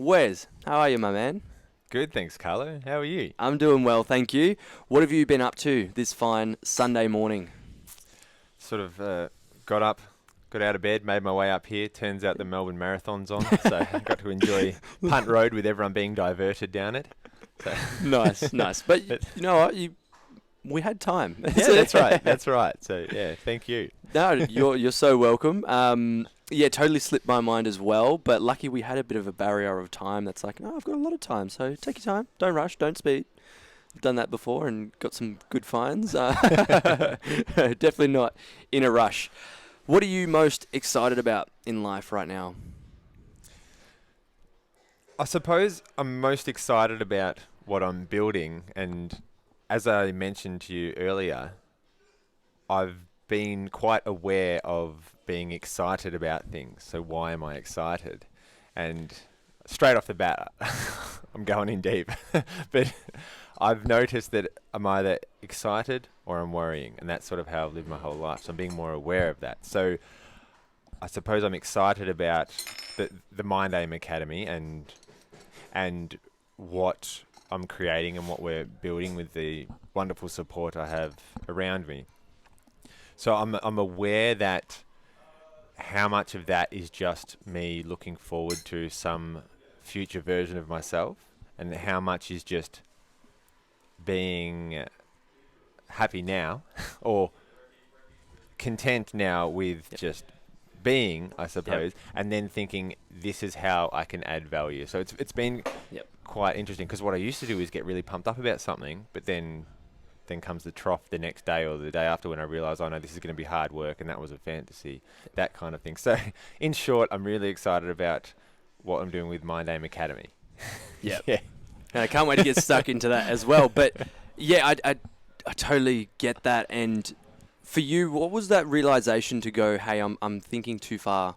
Wes, how are you, my man? Good, thanks, Carlo. How are you? I'm doing well, thank you. What have you been up to this fine Sunday morning? Sort of got out of bed, made my way up here. Turns out the Melbourne Marathon's on, so I got to enjoy Punt Road with everyone being diverted down it. So Nice. But you know what? We had time. Yeah, that's right. So, yeah, thank you. No, you're so welcome. Yeah, totally slipped my mind as well, but lucky we had a bit of a barrier of time that's like, no, I've got a lot of time, so take your time. Don't rush, don't speed. I've done that before and got some good finds. Definitely not in a rush. What are you most excited about in life right now? I suppose I'm most excited about what I'm building, and as I mentioned to you earlier, I've been quite aware of being excited about things. So why am I excited? And straight off the bat, I'm going in deep. But I've noticed that I'm either excited or I'm worrying, and that's sort of how I've lived my whole life. So I'm being more aware of that. So I suppose I'm excited about the MindAim Academy and what I'm creating and what we're building with the wonderful support I have around me. So I'm aware that how much of that is just me looking forward to some future version of myself, and how much is just being happy now or content now with just being, I suppose, and then thinking this is how I can add value. So it's been quite interesting, because what I used to do is get really pumped up about something, but then comes the trough the next day or the day after when I realise, oh no, this is going to be hard work and that was a fantasy, that kind of thing. So in short, I'm really excited about what I'm doing with MindAim Academy. Yeah. And I can't wait to get stuck into that as well. But yeah, I totally get that. And for you, what was that realisation to go, hey, I'm thinking too far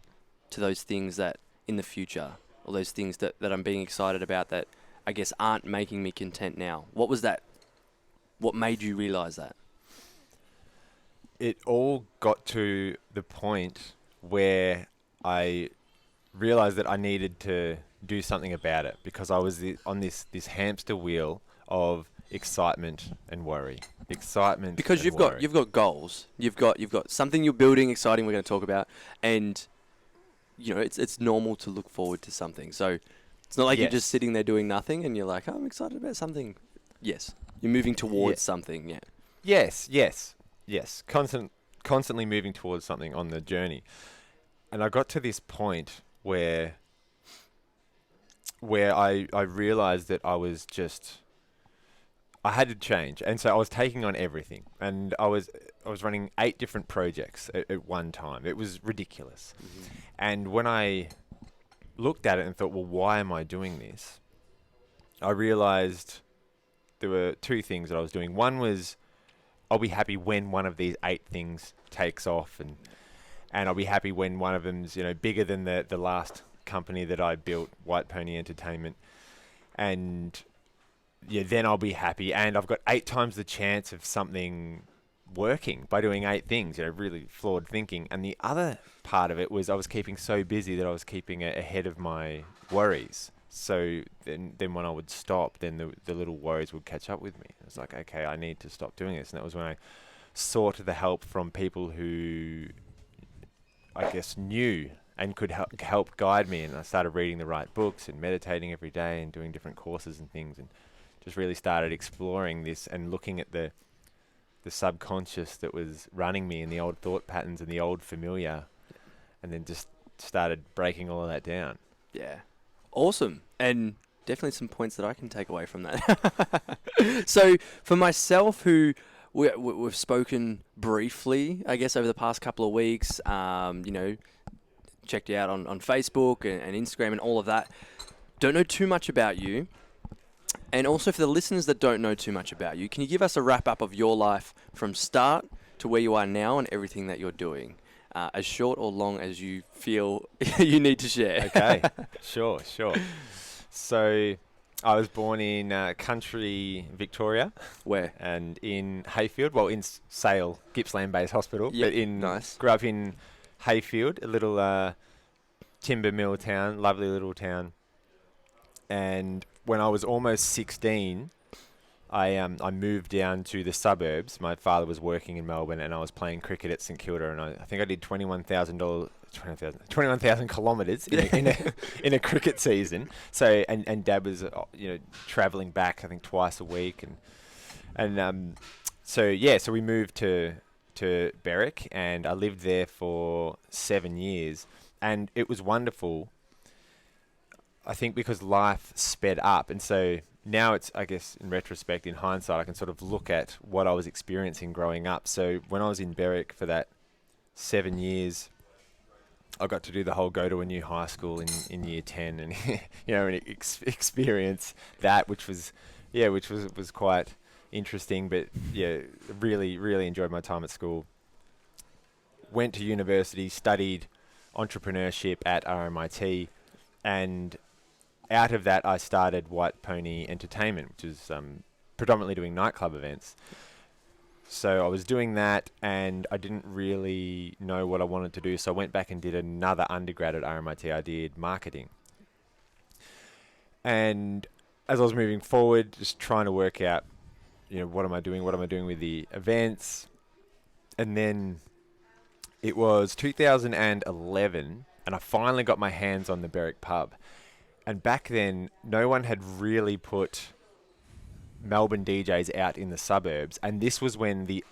to those things that in the future, or those things that I'm being excited about that I guess aren't making me content now? What was that? What made you realise that? It all got to the point where I realised that I needed to do something about it, because I was on this hamster wheel of excitement and worry. Because you've got goals. You've got something you're building, exciting, we're going to talk about, and you know, it's normal to look forward to something. So it's not like you're just sitting there doing nothing and you're like, oh, I'm excited about something. Yes. You're moving towards something, yeah. Yes. Constantly moving towards something on the journey. And I got to this point where I realized that I had to change. And so I was taking on everything. And I was running 8 different projects at one time. It was ridiculous. Mm-hmm. And when I looked at it and thought, well, why am I doing this? I realized there were 2 things that I was doing. One was, I'll be happy when one of these 8 things takes off, and I'll be happy when one of them's, you know, bigger than the last company that I built, White Pony Entertainment, and then I'll be happy, and I've got 8 times the chance of something working by doing 8 things. Really flawed thinking. And the other part of it was I was keeping so busy that I was keeping ahead of my worries. So then when I would stop, then the little worries would catch up with me. It was like, okay, I need to stop doing this. And that was when I sought the help from people who I guess knew and could help guide me. And I started reading the right books and meditating every day and doing different courses and things, and just really started exploring this and looking at the subconscious that was running me and the old thought patterns and the old familiar, and then just started breaking all of that down. Yeah. Awesome. And definitely some points that I can take away from that. So for myself, who we've spoken briefly, I guess, over the past couple of weeks, checked you out on Facebook and Instagram and all of that. Don't know too much about you. And also for the listeners that don't know too much about you, can you give us a wrap up of your life from start to where you are now and everything that you're doing? As short or long as you feel you need to share. Okay, sure. So I was born in country Victoria. Where? And in Hayfield, well, in Sale, Gippsland Base Hospital. Yep, but nice. Grew up in Hayfield, a little timber mill town, lovely little town. And when I was almost 16, I moved down to the suburbs. My father was working in Melbourne, and I was playing cricket at St Kilda, and I think I did 21,000 kilometres in a cricket season. So and Dad was travelling back, I think, twice a week, so we moved to Berwick, and I lived there for 7 years, and it was wonderful. I think because life sped up, and so now it's, I guess, in retrospect, in hindsight, I can sort of look at what I was experiencing growing up. So when I was in Berwick for that 7 years, I got to do the whole go to a new high school in year 10 and, and experience that, which was quite interesting, but yeah, really, really enjoyed my time at school. Went to university, studied entrepreneurship at RMIT, and out of that, I started White Pony Entertainment, which is predominantly doing nightclub events. So I was doing that, and I didn't really know what I wanted to do, so I went back and did another undergrad at RMIT. I did marketing. And as I was moving forward, just trying to work out, what am I doing with the events? And then it was 2011, and I finally got my hands on the Berwick pub. And back then, no one had really put Melbourne DJs out in the suburbs. And this was when the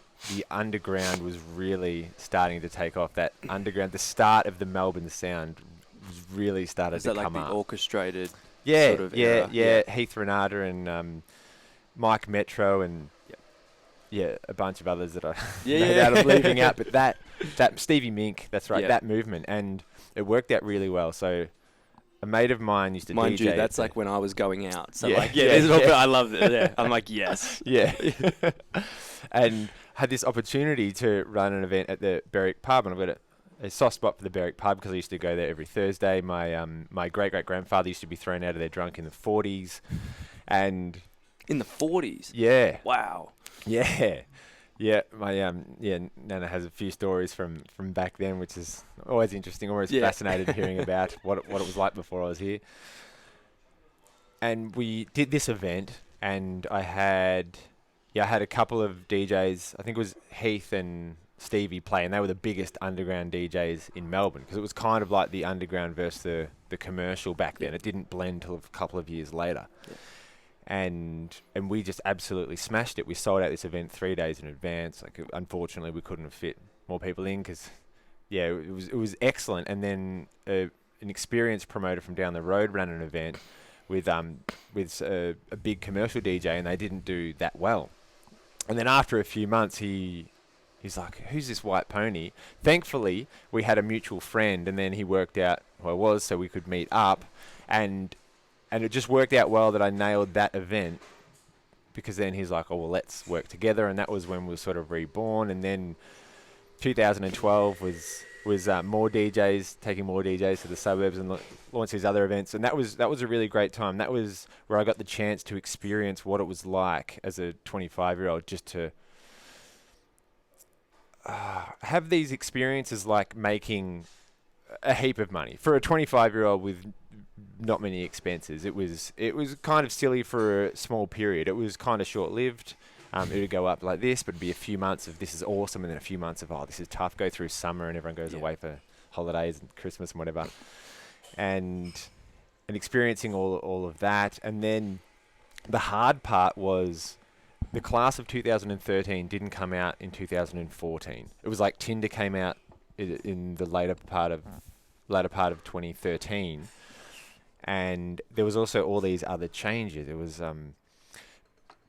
underground was really starting to take off. That underground, the start of the Melbourne sound really started to come up. Is that like the orchestrated sort of era? Yeah. Heath Renata and Mike Metro and a bunch of others that I no doubt I'm leaving out. But that Stevie Mink, that's right, that movement. And it worked out really well. So a mate of mine used to Mind DJ. you, that's like when I was going out. So I love it. Yeah. I'm like, yes. Yeah. And had this opportunity to run an event at the Berwick pub, and I've got a soft spot for the Berwick pub because I used to go there every Thursday. My great-great-grandfather used to be thrown out of there drunk in the 40s. And in the 40s? Yeah. Wow. Yeah. Yeah, my Nana has a few stories from back then, which is always interesting, always fascinated hearing about what it was like before I was here. And we did this event, and I had a couple of DJs. I think it was Heath and Stevie play, and they were the biggest underground DJs in Melbourne because it was kind of like the underground versus the commercial back then. It didn't blend till a couple of years later. Yeah. And we just absolutely smashed it. We sold out this event 3 days in advance. Unfortunately, we couldn't have fit more people in because, it was excellent. And then an experienced promoter from down the road ran an event with a big commercial DJ, and they didn't do that well. And then after a few months, he's like, "Who's this White Pony?" Thankfully, we had a mutual friend, and then he worked out who I was, so we could meet up, and it just worked out well that I nailed that event because then he's like, "Oh, well, let's work together." And that was when we were sort of reborn. And then 2012 was more DJs, taking more DJs to the suburbs and launch these other events. And that was a really great time. That was where I got the chance to experience what it was like as a 25-year-old just to have these experiences like making a heap of money. For a 25-year-old with not many expenses, it was kind of silly for a small period. It was kind of short-lived. It would go up like this, but it'd be a few months of this is awesome, and then a few months of this is tough. Go through summer, and everyone goes away for holidays and Christmas and whatever, and experiencing all of that. And then the hard part was the class of 2013 didn't come out in 2014. It was like Tinder came out in the later part of 2013. And there was also all these other changes. It was,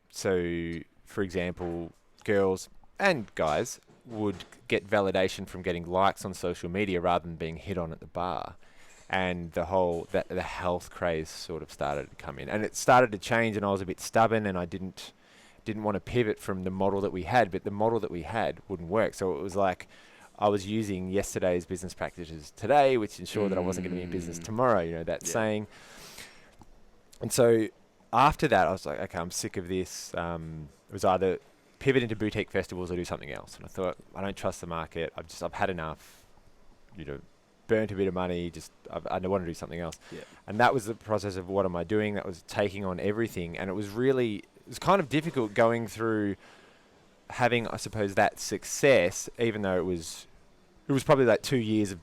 so, for example, girls and guys would get validation from getting likes on social media rather than being hit on at the bar. And the health craze sort of started to come in. And it started to change, and I was a bit stubborn, and I didn't want to pivot from the model that we had, but the model that we had wouldn't work. So it was like I was using yesterday's business practices today, which ensured that I wasn't going to be in business tomorrow, that saying. And so after that, I was like, okay, I'm sick of this. It was either pivot into boutique festivals or do something else. And I thought, I don't trust the market. I've had enough. burnt a bit of money, I want to do something else. Yeah. And that was the process of what am I doing? That was taking on everything. And it was kind of difficult going through having, I suppose, that success, even though it was probably like 2 years of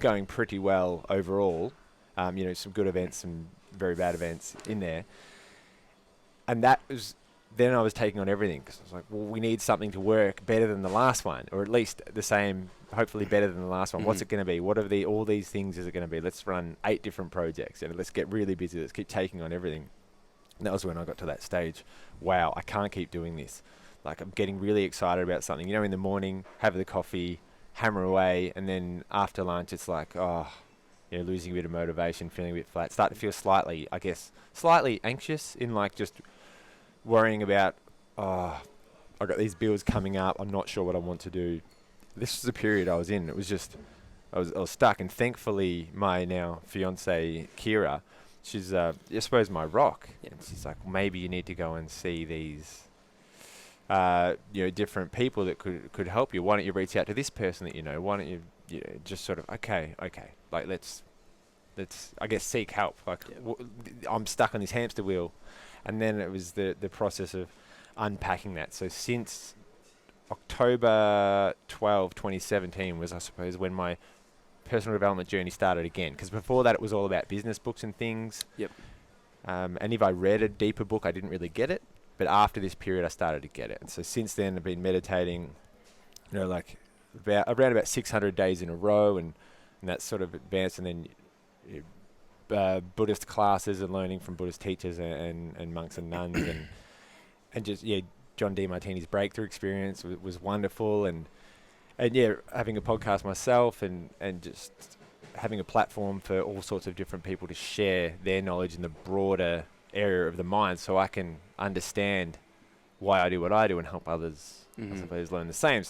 going pretty well overall. Some good events, some very bad events in there. And then I was taking on everything because I was like, well, we need something to work better than the last one, or at least the same, hopefully better than the last one. What's it going to be? What are all these things is it going to be? Let's run 8 different projects and let's get really busy. Let's keep taking on everything. And that was when I got to that stage. Wow, I can't keep doing this. Like, I'm getting really excited about something. In the morning, have the coffee, hammer away, and then after lunch, it's like, losing a bit of motivation, feeling a bit flat. Start to feel slightly anxious in like just worrying about, I've got these bills coming up. I'm not sure what I want to do. This was the period I was in. It was just, I was stuck. And thankfully, my now fiance, Kira, she's, I suppose, my rock. Yeah. And she's like, maybe you need to go and see these, different people that could help you. Why don't you reach out to this person that you know? Why don't you, just sort of, okay. Like, let's, I guess, seek help. Like, I'm stuck on this hamster wheel. And then it was the process of unpacking that. So since October 12, 2017 was, I suppose, when my personal development journey started again. Because before that, it was all about business books and things. Yep. And if I read a deeper book, I didn't really get it. But after this period, I started to get it. And so since then, I've been meditating, like around about 600 days in a row. And that's sort of advanced. And then Buddhist classes and learning from Buddhist teachers and monks and nuns and just John D. Martini's breakthrough experience was wonderful and having a podcast myself and just having a platform for all sorts of different people to share their knowledge in the broader area of the mind so I can understand why I do what I do and help others I suppose learn the same.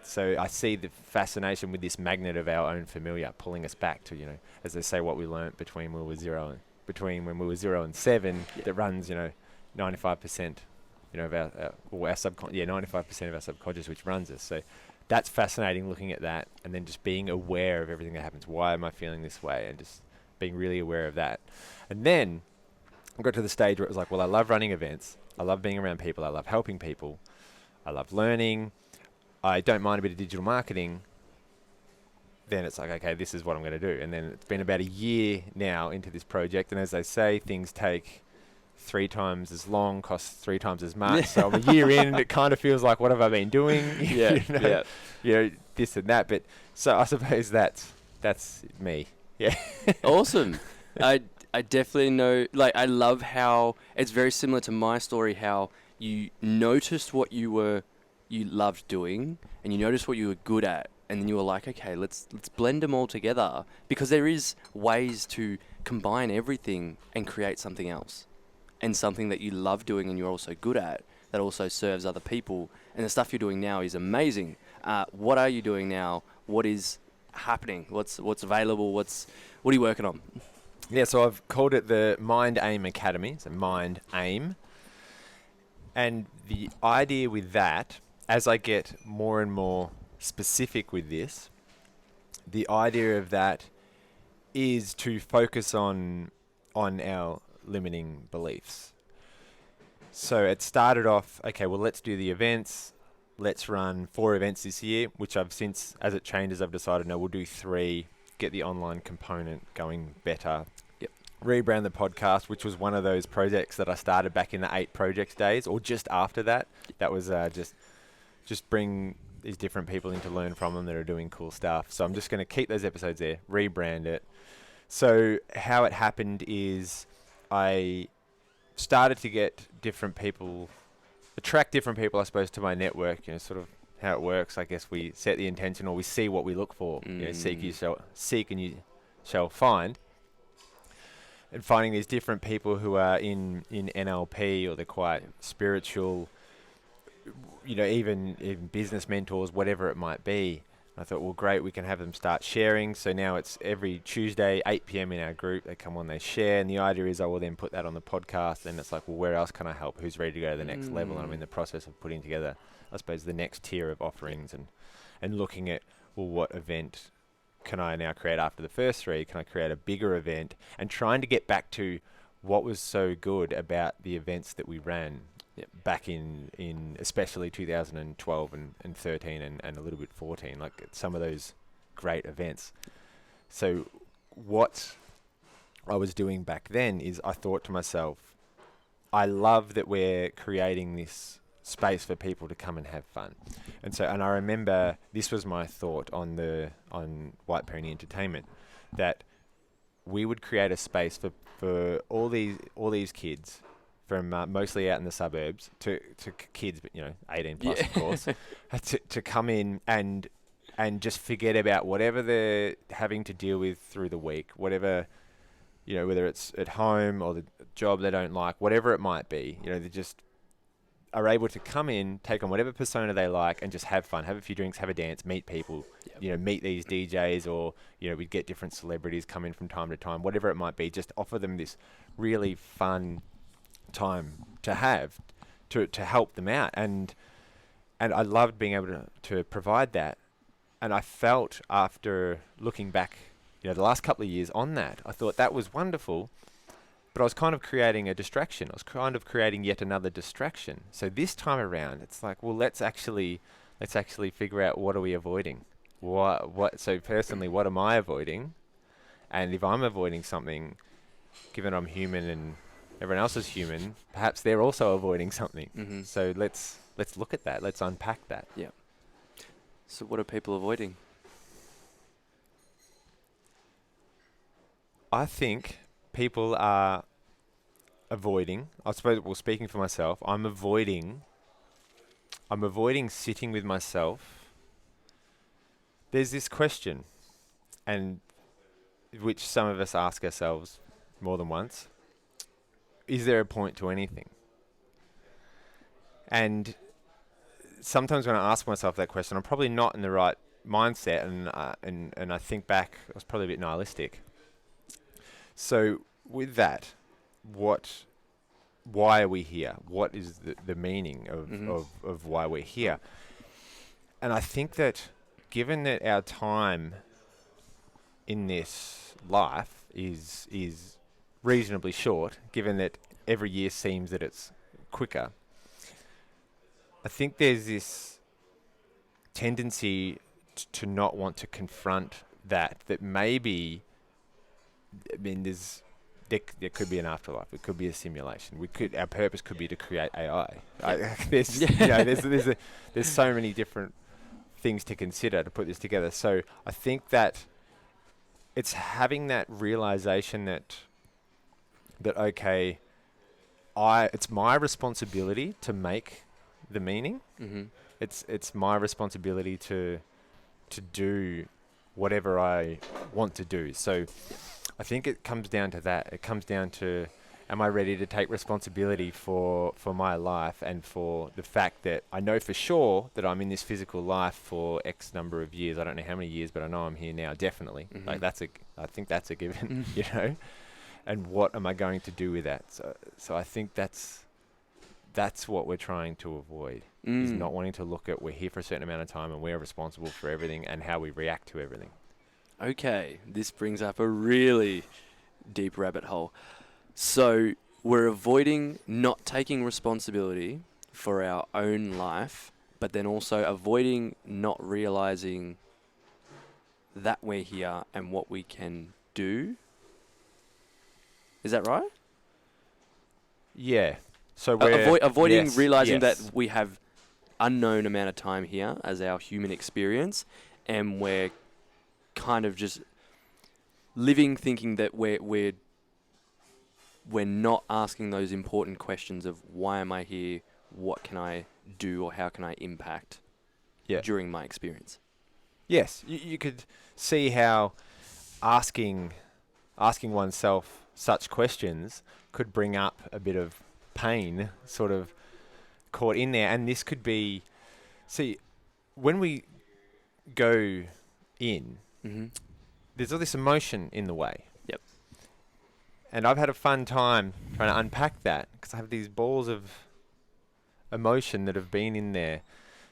So I see the fascination with this magnet of our own familiar pulling us back to, as they say, what we learnt between when we were 0 and 7 that runs, 95%, of our subconscious, 95% of our subconscious, which runs us. So that's fascinating looking at that and then just being aware of everything that happens. Why am I feeling this way? And just being really aware of that. And then I got to the stage where it was like, well, I love running events. I love being around people. I love helping people. I love learning. I don't mind a bit of digital marketing. Then it's like, okay, this is what I'm going to do. And then it's been about a year now into this project. And as they say, things take 3 times as long, cost 3 times as much. So I'm a year in and it kind of feels like, what have I been doing? This and that. But so I suppose that's me. Yeah. Awesome. I definitely know, like, I love how it's very similar to my story, how you noticed what you loved doing and you noticed what you were good at and then you were like, okay, let's blend them all together because there is ways to combine everything and create something else and something that you love doing and you're also good at that also serves other people. And the stuff you're doing now is amazing. What are you doing now? What is happening? What's available? What are you working on? Yeah, so I've called it the MindAim Academy. So MindAim. And the idea with that, as I get more and more specific with this, the idea of that is to focus on our limiting beliefs. So it started off, okay, well, let's do the events. Let's run 4 events this year, which I've since, as it changes, I've decided, no, we'll do 3, get the online component going better. Yep. Rebrand the podcast, which was one of those projects that I started back in the 8 projects days, or just after that. That was just bring these different people in to learn from them that are doing cool stuff. So I'm just going to keep those episodes there, rebrand it. So how it happened is I started to get different people, attract different people, I suppose, to my network, sort of how it works. I guess we set the intention or we see what we look for. Seek and you shall find. And finding these different people who are in NLP or they're quite spiritual, even business mentors, whatever it might be. I thought, well, great, we can have them start sharing. So now it's every Tuesday, 8 p.m. in our group. They come on, they share. And the idea is I will then put that on the podcast. And it's like, well, where else can I help? Who's ready to go to the next level? And I'm in the process of putting together, I suppose, the next tier of offerings and looking at, well, what event can I now create after the first 3? Can I create a bigger event? And trying to get back to what was so good about the events that we ran back in especially 2012 and 13 and a little bit 14, like some of those great events. So what I was doing back then is I thought to myself, I love that we're creating this space for people to come and have fun. And I remember this was my thought on White Pony Entertainment, that we would create a space for all these kids from mostly out in the suburbs to kids, but 18 plus of course, to come in and just forget about whatever they're having to deal with through the week, whatever, whether it's at home or the job they don't like, whatever it might be, they just are able to come in, take on whatever persona they like, and just have fun, have a few drinks, have a dance, meet people, meet these DJs, or, we'd get different celebrities come in from time to time, whatever it might be, just offer them this really fun time to have to help them out. And I loved being able to provide that. And I felt, after looking back, the last couple of years on that, I thought that was wonderful. But I was kind of creating a distraction. I was kind of creating yet another distraction. So this time around, it's like, well, let's actually figure out, what are we avoiding? So personally, what am I avoiding? And if I'm avoiding something, given I'm human and everyone else is human, perhaps they're also avoiding something. Mm-hmm. So let's look at that. Let's unpack that. Yeah. So what are people avoiding? I think people are avoiding, I suppose, speaking for myself, I'm avoiding sitting with myself. There's this question, and which some of us ask ourselves more than once: is there a point to anything? And sometimes when I ask myself that question, I'm probably not in the right mindset, and I think back, I was probably a bit nihilistic. So with that, why are we here? What is the meaning of why we're here? And I think that, given that our time in this life is reasonably short, given that every year seems that it's quicker, I think there's this tendency to not want to confront that maybe, there could be an afterlife. It could be a simulation. Our purpose could be to create AI. There's so many different things to consider to put this together. So I think that it's having that realization that okay, it's my responsibility to make the meaning. Mm-hmm. It's my responsibility to do whatever I want to do. So I think it comes down to that. It comes down to, am I ready to take responsibility for my life, and for the fact that I know for sure that I'm in this physical life for X number of years. I don't know how many years, but I know I'm here now, definitely. Mm-hmm. I think that's a given, And what am I going to do with that? So I think that's what we're trying to avoid, is not wanting to look at, we're here for a certain amount of time and we're responsible for everything and how we react to everything. Okay, this brings up a really deep rabbit hole. So we're avoiding not taking responsibility for our own life, but then also avoiding not realizing that we're here and what we can do. Is that right? Yeah. So we're avoiding realizing yes. that we have unknown amount of time here as our human experience, and we're kind of just living thinking that we're not asking those important questions of, why am I here, what can I do, or how can I impact during my experience. Yes, you could see how asking oneself such questions could bring up a bit of pain sort of caught in there. And this could be, see, when we go in, there's all this emotion in the way. Yep. And I've had a fun time trying to unpack that, because I have these balls of emotion that have been in there.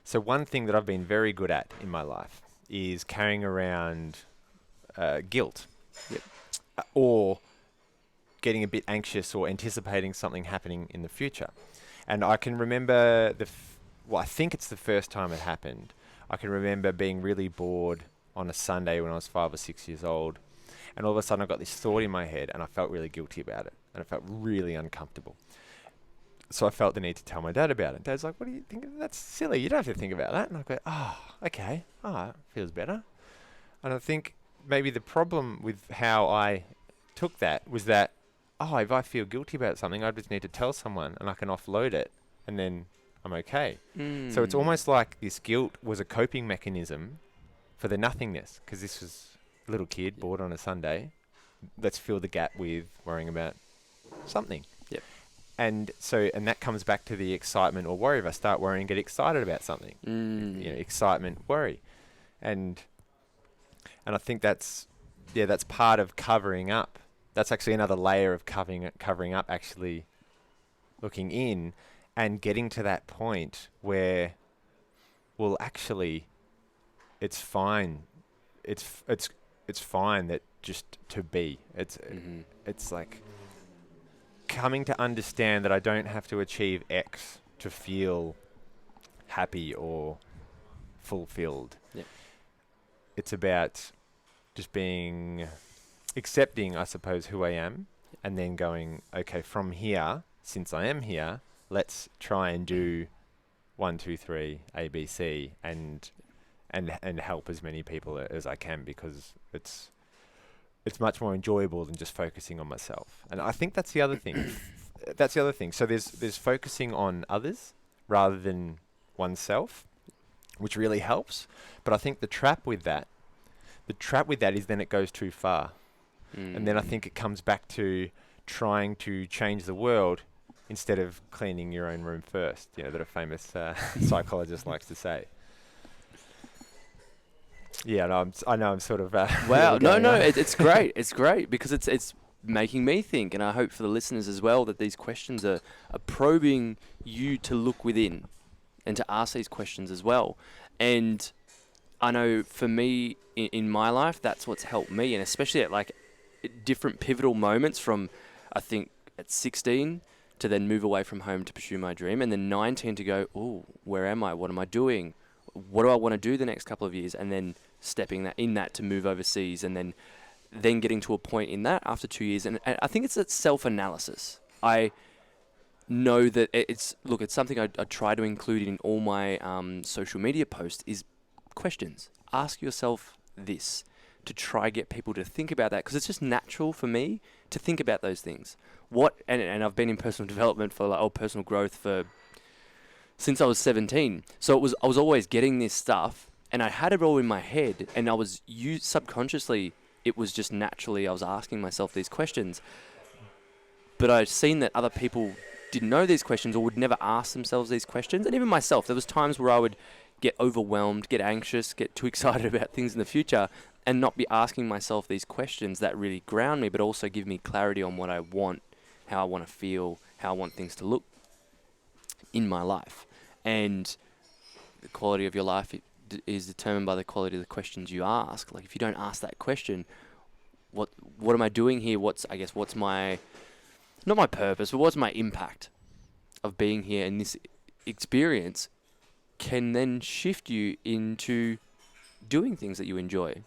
So one thing that I've been very good at in my life is carrying around guilt. Yep. Or getting a bit anxious or anticipating something happening in the future. And I can remember I think it's the first time it happened. I can remember being really bored on a Sunday when I was 5 or 6 years old. And all of a sudden I got this thought in my head and I felt really guilty about it. And I felt really uncomfortable. So I felt the need to tell my dad about it. Dad's like, what do you think? That's silly. You don't have to think about that. And I go, oh, okay. Oh, it feels better. And I think maybe the problem with how I took that was that, if I feel guilty about something, I just need to tell someone and I can offload it and then I'm okay. So it's almost like this guilt was a coping mechanism for the nothingness, because this was a little kid bored on a Sunday. Let's fill the gap with worrying about something. Yep. And that comes back to the excitement or worry. If I start worrying, get excited about something. Excitement, worry. And I think that's part of covering up. That's actually another layer of covering up, actually looking in and getting to that point where, well, actually, it's fine. It's fine that just to be. It's like coming to understand that I don't have to achieve X to feel happy or fulfilled. Yep. It's about just accepting, I suppose, who I am, and then going, okay, from here, since I am here, let's try and do 1, 2, 3, A, B, C, and help as many people as I can, because it's much more enjoyable than just focusing on myself. And I think that's the other thing. So there's focusing on others rather than oneself, which really helps. But I think the trap with that is then it goes too far. And then I think it comes back to trying to change the world instead of cleaning your own room first, that a famous psychologist likes to say. Yeah, no, I know I'm sort of... wow, it's great. It's great because it's making me think, and I hope for the listeners as well, that these questions are probing you to look within and to ask these questions as well. And I know for me, in my life, that's what's helped me, and especially at different pivotal moments from, I think, at 16 to then move away from home to pursue my dream, and then 19 to go, where am I? What am I doing? What do I want to do the next couple of years? And then stepping that to move overseas, and then getting to a point in that after 2 years. And I think it's that self-analysis. I know that it's something I try to include in all my social media posts is questions. Ask yourself this, to try get people to think about that, because it's just natural for me to think about those things. And I've been in personal development personal growth since I was 17. So I was always getting this stuff, and I had it all in my head, and I was subconsciously, it was just naturally I was asking myself these questions. But I've seen that other people didn't know these questions or would never ask themselves these questions, and even myself, there was times where I would get overwhelmed, get anxious, get too excited about things in the future, and not be asking myself these questions that really ground me, but also give me clarity on what I want, how I want to feel, how I want things to look in my life. And the quality of your life is determined by the quality of the questions you ask. If you don't ask that question, what am I doing here? What's my, not my purpose, but what's my impact of being here in this experience, can then shift you into doing things that you enjoy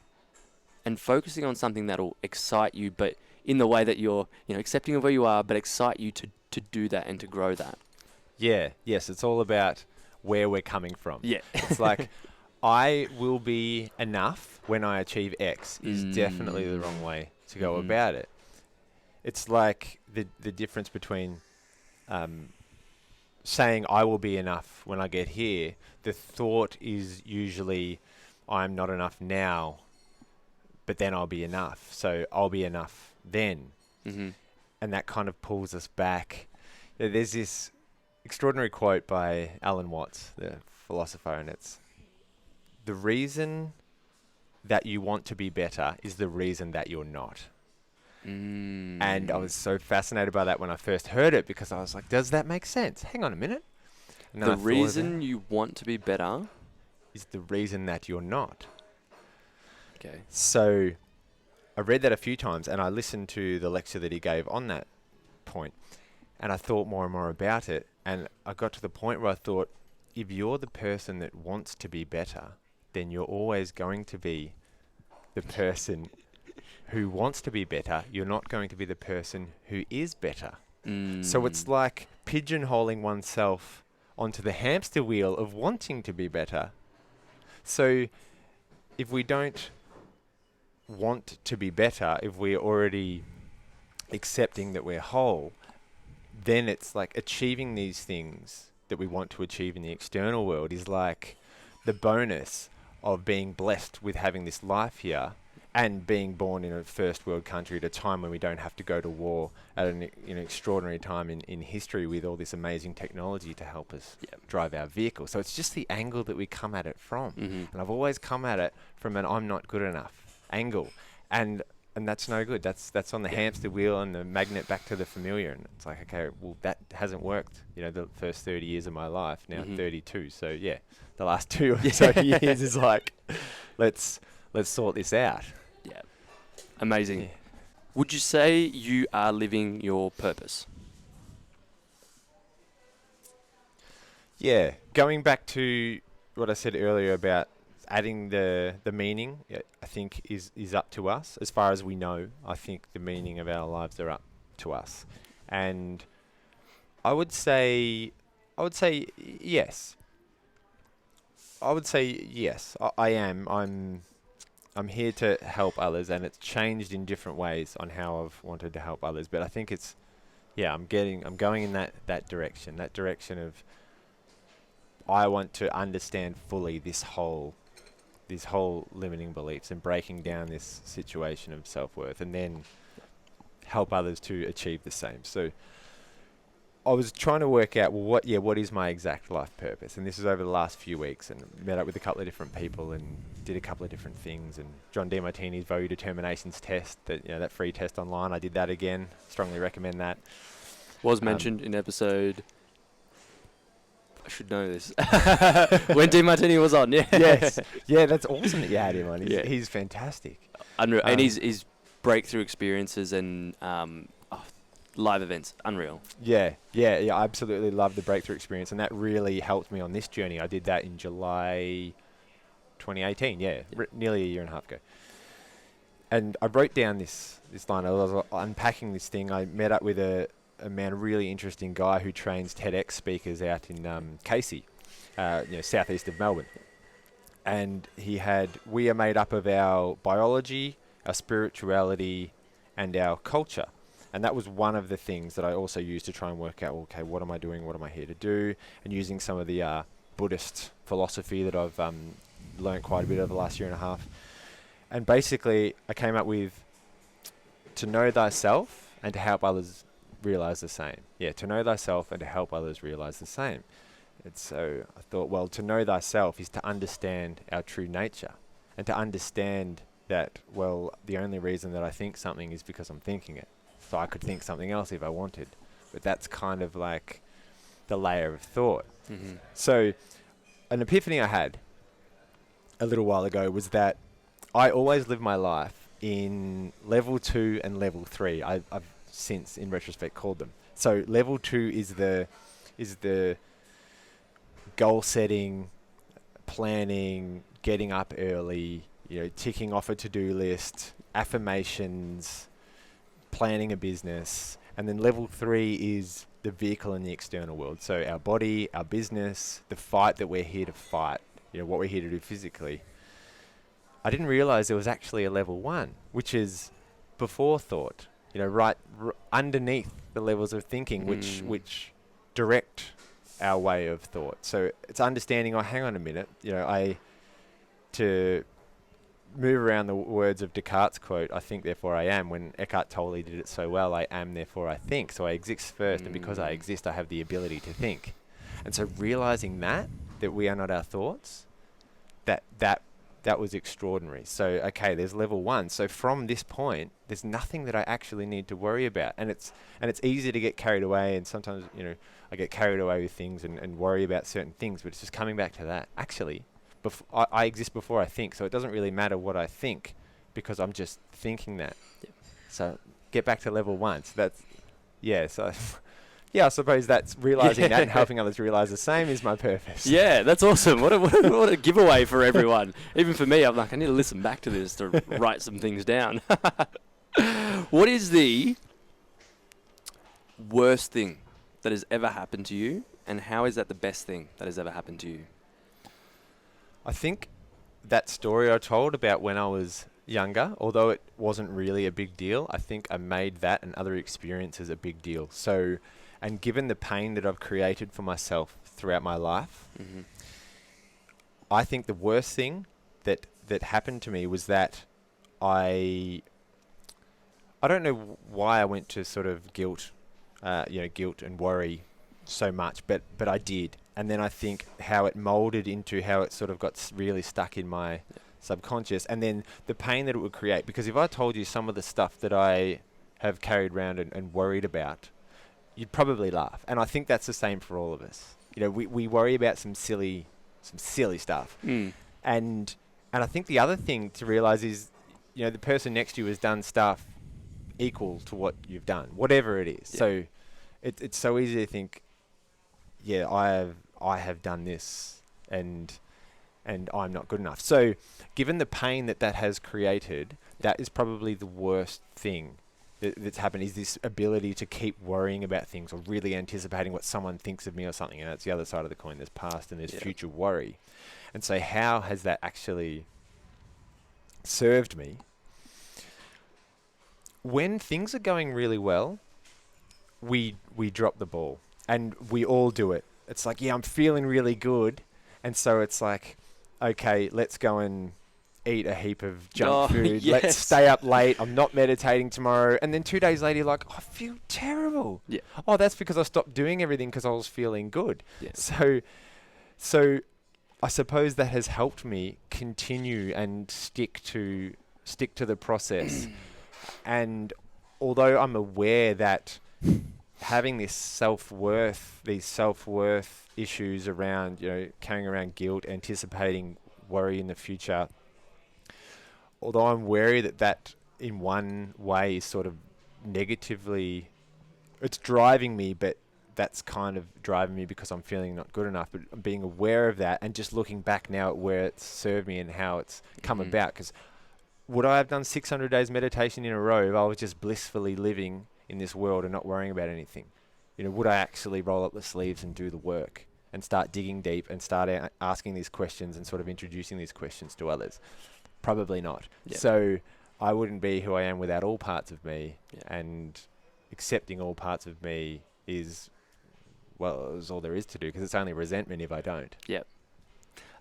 and focusing on something that'll excite you, but in the way that you're, accepting of where you are, but excite you to do that and to grow that. Yeah, yes, it's all about where we're coming from. Yeah. It's like, I will be enough when I achieve X is definitely the wrong way to go about it. It's like the difference between saying I will be enough when I get here. The thought is usually I'm not enough now, but then I'll be enough. So I'll be enough then. Mm-hmm. And that kind of pulls us back. There's this extraordinary quote by Alan Watts, the philosopher, and it's, the reason that you want to be better is the reason that you're not. And I was so fascinated by that when I first heard it, because I was like, does that make sense? Hang on a minute. The reason you want to be better is the reason that you're not. Okay. So I read that a few times, and I listened to the lecture that he gave on that point, and I thought more and more about it, and I got to the point where I thought, if you're the person that wants to be better, then you're always going to be the person who wants to be better. You're not going to be the person who is better. So it's like pigeonholing oneself onto the hamster wheel of wanting to be better. So if we don't want to be better, if we're already accepting that we're whole, then it's like achieving these things that we want to achieve in the external world is like the bonus of being blessed with having this life here and being born in a first world country at a time when we don't have to go to war at an extraordinary time in history with all this amazing technology to help us drive our vehicle. So it's just the angle that we come at it from. And I've always come at it from an I'm not good enough angle. And that's no good. That's on the hamster wheel and the magnet back to the familiar. And it's like, okay, well, that hasn't worked, the first 30 years of my life, now 32. So yeah, the last 2 or so years is like, let's sort this out. Yeah. Amazing. Yeah. Would you say you are living your purpose? Yeah. Going back to what I said earlier about adding the meaning, I think is up to us. As far as we know, I think the meaning of our lives are up to us. And I would say yes. I would say yes. I am. I'm here to help others, and it's changed in different ways on how I've wanted to help others. But I think I'm going in that direction of I want to understand fully this whole limiting beliefs and breaking down this situation of self-worth, and then help others to achieve the same. So I was trying to work out, what is my exact life purpose? And this is over the last few weeks, and met up with a couple of different people and did a couple of different things. And John DeMartini's Value Determinations test, that free test online, I did that again. Strongly recommend that. Was mentioned in episode... I should know this. When DeMartini was on, yeah. Yes. Yeah, that's awesome that you had him on. He's fantastic. Unreal. And his breakthrough experiences and... live events, unreal. Yeah, I absolutely love the breakthrough experience, and that really helped me on this journey. I did that in July 2018, nearly a year and a half ago. And I wrote down this line. I was unpacking this thing. I met up with a really interesting guy who trains TEDx speakers out in Casey, southeast of Melbourne. And we are made up of our biology, our spirituality, and our culture. And that was one of the things that I also used to try and work out, okay, what am I doing? What am I here to do? And using some of the Buddhist philosophy that I've learned quite a bit over the last year and a half. And basically, I came up with to know thyself and to help others realize the same. Yeah, to know thyself and to help others realize the same. And so I thought, well, to know thyself is to understand our true nature and to understand that, well, the only reason that I think something is because I'm thinking it. So I could think something else if I wanted. But that's kind of like the layer of thought. Mm-hmm. So an epiphany I had a little while ago was that I always live my life in level 2 and level 3. I've since, in retrospect, called them. So level 2 is the goal setting, planning, getting up early, ticking off a to-do list, affirmations, planning a business. And then level 3 is the vehicle in the external world. So our body, our business, the fight that we're here to fight, what we're here to do physically. I didn't realize there was actually a level 1, which is before thought, right underneath the levels of thinking, which direct our way of thought. So it's understanding, hang on a minute, to move around the words of Descartes' quote, I think, therefore I am, when Eckhart Tolle did it so well, I am, therefore I think. So I exist first, and because I exist, I have the ability to think. And so realizing that we are not our thoughts, that was extraordinary. So, okay, there's level 1. So from this point, there's nothing that I actually need to worry about. And it's easy to get carried away, and sometimes, I get carried away with things and worry about certain things, but it's just coming back to that. Actually, I exist before I think, so it doesn't really matter what I think, because I'm just thinking that. Yeah. So get back to level 1. So that's, yeah, so yeah, I suppose that's realizing that and helping others realize the same is my purpose. Yeah, that's awesome. What a giveaway for everyone. Even for me, I'm like, I need to listen back to this to write some things down. What is the worst thing that has ever happened to you, and how is that the best thing that has ever happened to you? I think that story I told about when I was younger, although it wasn't really a big deal, I think I made that and other experiences a big deal. So, and given the pain that I've created for myself throughout my life, I think the worst thing that happened to me was that I don't know why I went to sort of guilt and worry so much, but I did. And then I think how it molded into how it sort of got really stuck in my subconscious, and then the pain that it would create. Because if I told you some of the stuff that I have carried around and worried about, you'd probably laugh. And I think that's the same for all of us. You know, we worry about some silly stuff. And I think the other thing to realize is, you know, the person next to you has done stuff equal to what you've done, whatever it is. Yeah. So it's so easy to think, yeah, I have done this and I'm not good enough. So given the pain that has created, that is probably the worst thing that's happened, is this ability to keep worrying about things or really anticipating what someone thinks of me or something. And that's the other side of the coin. There's past and there's future worry. And so how has that actually served me? When things are going really well, we drop the ball, and we all do it. It's like, yeah, I'm feeling really good. And so it's like, okay, let's go and eat a heap of junk food. Yes. Let's stay up late. I'm not meditating tomorrow. And then 2 days later, you're like, I feel terrible. Yeah. Oh, that's because I stopped doing everything because I was feeling good. Yeah. So I suppose that has helped me continue and stick to the process. And although I'm aware that having these self-worth issues around, you know, carrying around guilt, anticipating worry in the future, although I'm wary that in one way is sort of negatively, it's driving me, but that's kind of driving me because I'm feeling not good enough. But I'm being aware of that and just looking back now at where it's served me and how it's come about. Because would I have done 600 days meditation in a row if I was just blissfully living in this world and not worrying about anything? You know, would I actually roll up the sleeves and do the work and start digging deep and start asking these questions and sort of introducing these questions to others? Probably not. Yeah. So I wouldn't be who I am without all parts of me, and accepting all parts of me is all there is to do, because it's only resentment if I don't. Yep.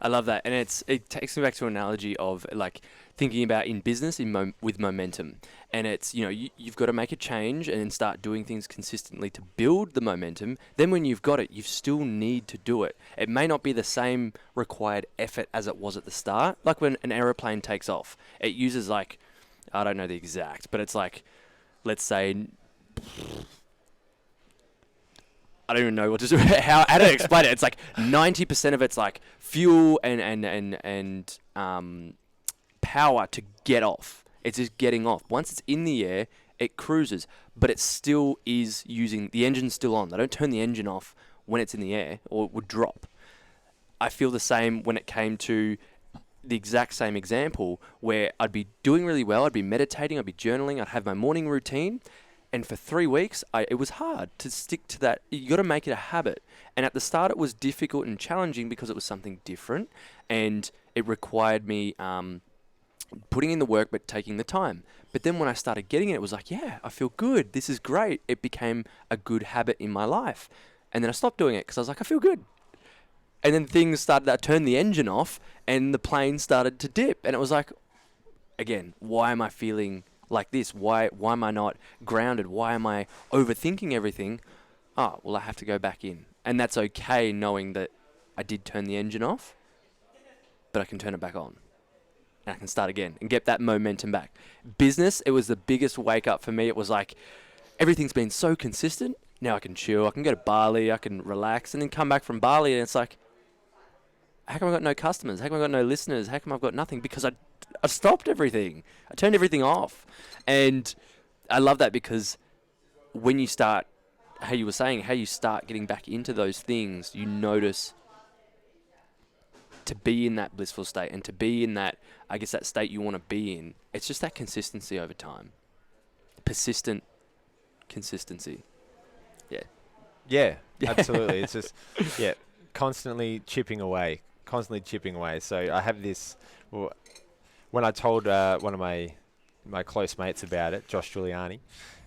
I love that. And it takes me back to an analogy of like thinking about in business with momentum. And it's, you know, you've got to make a change and then start doing things consistently to build the momentum. Then when you've got it, you still need to do it. It may not be the same required effort as it was at the start. Like when an aeroplane takes off, it uses like, I don't know the exact, but it's like, let's say, I don't even know what to do. How to explain it. It's like 90% of it's like fuel and power to get off. It's just getting off. Once it's in the air, it cruises, but it still is using, the engine's still on. They don't turn the engine off when it's in the air, or it would drop. I feel the same when it came to the exact same example, where I'd be doing really well. I'd be meditating. I'd be journaling. I'd have my morning routine. And for 3 weeks, it was hard to stick to that. You got to make it a habit. And at the start, it was difficult and challenging because it was something different, and it required me putting in the work but taking the time. But then when I started getting it, it was like, yeah, I feel good. This is great. It became a good habit in my life. And then I stopped doing it because I was like, I feel good. And then things started to turn the engine off, and the plane started to dip. And it was like, again, why am I feeling like this? Why am I not grounded? Why am I overthinking everything? Oh, well, I have to go back in. And that's okay, knowing that I did turn the engine off, but I can turn it back on. And I can start again and get that momentum back. Business, it was the biggest wake up for me. It was like, everything's been so consistent. Now I can chill. I can go to Bali. I can relax and then come back from Bali, and it's like, how come I got no customers? How come I got no listeners? How come I've got nothing? Because I stopped everything. I turned everything off. And I love that because when you start, how you were saying, how you start getting back into those things, you notice to be in that blissful state and to be in that, I guess, that state you want to be in. It's just that consistency over time. Persistent consistency. Yeah. Yeah, absolutely. It's just, constantly chipping away. So I have this, well, when I told one of my close mates about it, Josh Giuliani,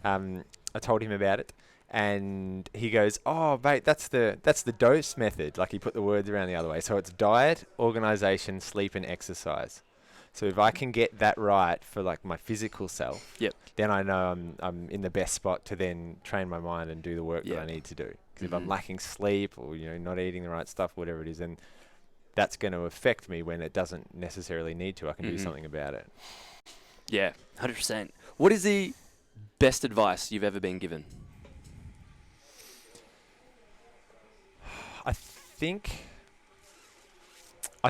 I told him about it, and he goes, "Oh, mate, that's the dose method." Like, he put the words around the other way. So it's diet, organization, sleep, and exercise. So if I can get that right for like my physical self, then I know I'm in the best spot to then train my mind and do the work that I need to do. Because if I'm lacking sleep or not eating the right stuff, whatever it is, then that's going to affect me when it doesn't necessarily need to. I can do something about it. Yeah, 100%. What is the best advice you've ever been given? I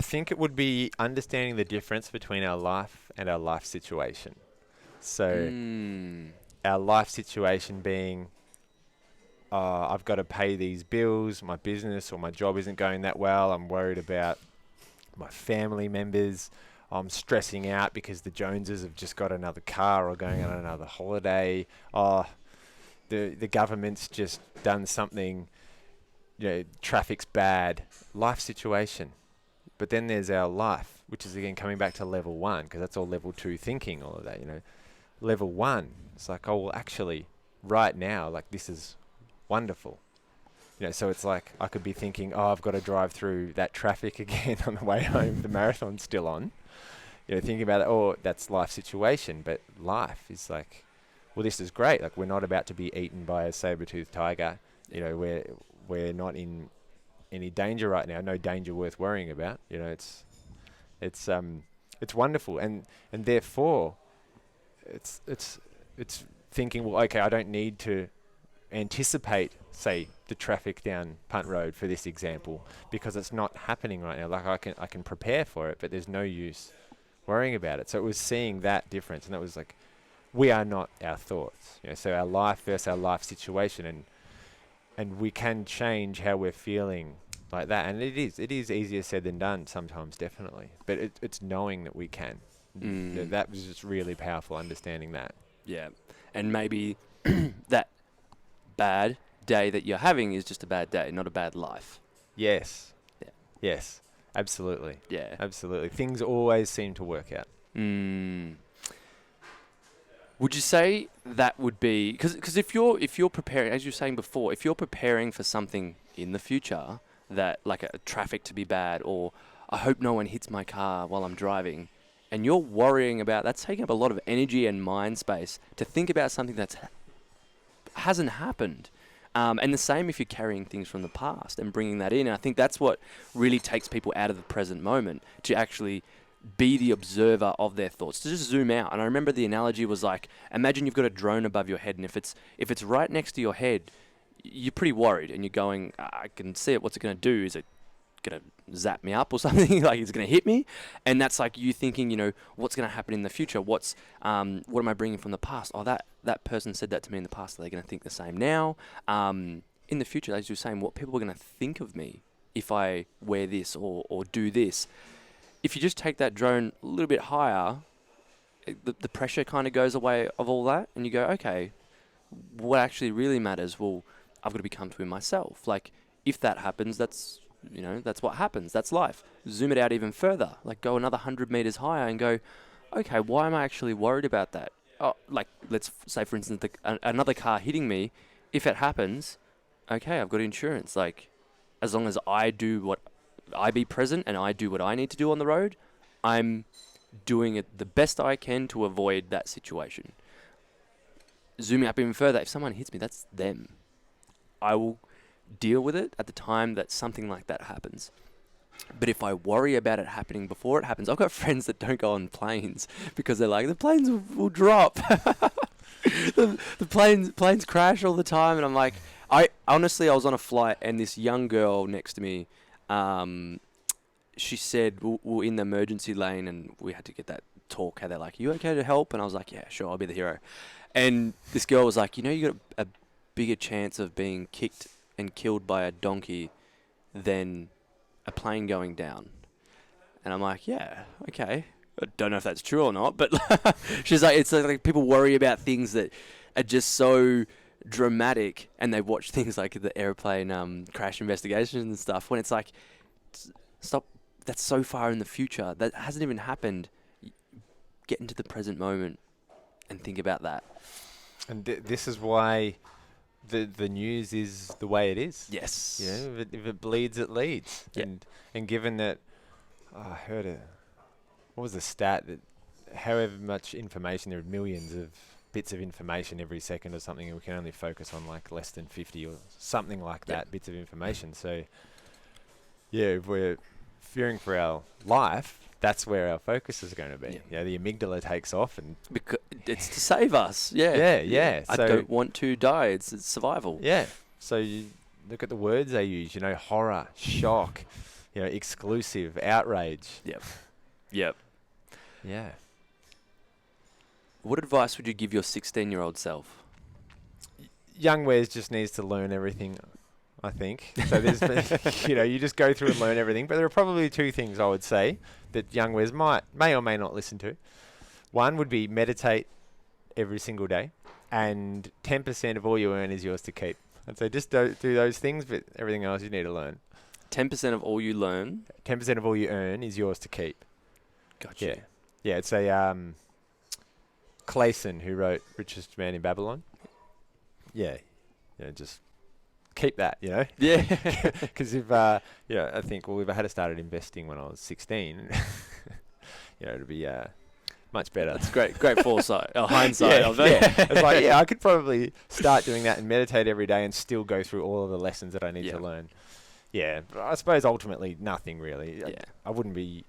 think it would be understanding the difference between our life and our life situation. So our life situation being, I've got to pay these bills, my business or my job isn't going that well, I'm worried about my family members, I'm stressing out because the Joneses have just got another car or going on another holiday, the government's just done something, traffic's bad, life situation. But then there's our life, which is again coming back to level 1, because that's all level 2 thinking, all of that, Level 1, it's like, oh, well, actually, right now, like, this is wonderful. So it's like I could be thinking, oh, I've got to drive through that traffic again on the way home. The marathon's still on. Thinking about it, oh, that's life situation. But life is like, well, this is great. Like, we're not about to be eaten by a saber-toothed tiger. We're not in any danger right now. No danger worth worrying about. It's wonderful, and therefore, it's thinking, well, okay, I don't need to anticipate, say, the traffic down Punt Road for this example, because it's not happening right now. Like, I can prepare for it, but there's no use worrying about it. So it was seeing that difference, and it was like, we are not our thoughts. So our life versus our life situation, and we can change how we're feeling like that. And it is easier said than done sometimes, definitely. But it's knowing that we can. That was just really powerful, understanding that. Yeah. And maybe that bad day that you're having is just a bad day, not a bad life. Yes. Yeah. Yes. Absolutely. Yeah. Absolutely. Things always seem to work out. Would you say that would be, because if you're preparing, as you were saying before, if you're preparing for something in the future, that like a traffic to be bad, or I hope no one hits my car while I'm driving, and you're worrying about, that's taking up a lot of energy and mind space to think about something that hasn't happened. And the same if you're carrying things from the past and bringing that in. And I think that's what really takes people out of the present moment, to actually be the observer of their thoughts, to just zoom out. And I remember the analogy was like, imagine you've got a drone above your head, and if it's right next to your head, you're pretty worried, and you're going, I can see it. What's it going to do? Is it going to zap me up or something? Like, it's going to hit me? And that's like you thinking, what's going to happen in the future? What am I bringing from the past? Oh, that person said that to me in the past. Are they going to think the same now? In the future, as you were saying, what people are going to think of me if I wear this or do this? If you just take that drone a little bit higher, the pressure kind of goes away of all that, and you go, okay, what actually really matters? Well, I've got to be comfortable with myself. Like, if that happens, that's what happens. That's life. Zoom it out even further. Like, go another 100 meters higher and go, okay, why am I actually worried about that? Oh, like, let's say, for instance, another car hitting me. If it happens, okay, I've got insurance. Like, as long as I be present and I do what I need to do on the road, I'm doing it the best I can to avoid that situation. Zooming up even further, if someone hits me, that's them. I will deal with it at the time that something like that happens. But if I worry about it happening before it happens, I've got friends that don't go on planes because they're like, the planes will drop. the planes crash all the time. And I'm like, I was on a flight, and this young girl next to me, she said we're in the emergency lane and we had to get that talk. How they're like, "You okay to help?" And I was like, "Yeah, sure, I'll be the hero." And this girl was like, "You got a bigger chance of being kicked and killed by a donkey than a plane going down." And I'm like, "Yeah, okay. I don't know if that's true or not," but she's like, "It's like people worry about things that are just so dramatic, and they watch things like the airplane crash investigations and stuff. When it's like, stop, that's so far in the future. That hasn't even happened. Get into the present moment and think about that." And this is why the news is the way it is. Yes. You know, if it bleeds, it leads. Yep. And given that, I heard what was the stat that however much information, there are millions of bits of information every second or something, and we can only focus on like less than 50 or something like that, bits of information. So yeah, if we're fearing for our life, that's where our focus is going to be. Yeah. The amygdala takes off, and Because it's to save us. Yeah. yeah. I So don't want to die. It's survival. yeah. So you look at the words they use. Horror, shock, exclusive, outrage. Yep. Yeah. What advice would you give your 16-year-old self? Young Wes just needs to learn everything, I think. So there's, you just go through and learn everything. But there are probably two things I would say that young Wes may or may not listen to. One would be meditate every single day, and 10% of all you earn is yours to keep. And so just do those things, but everything else you need to learn. 10% of all you learn. 10% of all you earn is yours to keep. Gotcha. Yeah. It's a Clayson who wrote Richest Man in Babylon. Yeah. Just keep that, Yeah. Because if, I think, if I had started investing when I was 16, it'd be much better. That's great foresight, hindsight of it. It's like, I could probably start doing that and meditate every day and still go through all of the lessons that I need to learn. Yeah, but I suppose ultimately nothing really. Yeah. I wouldn't be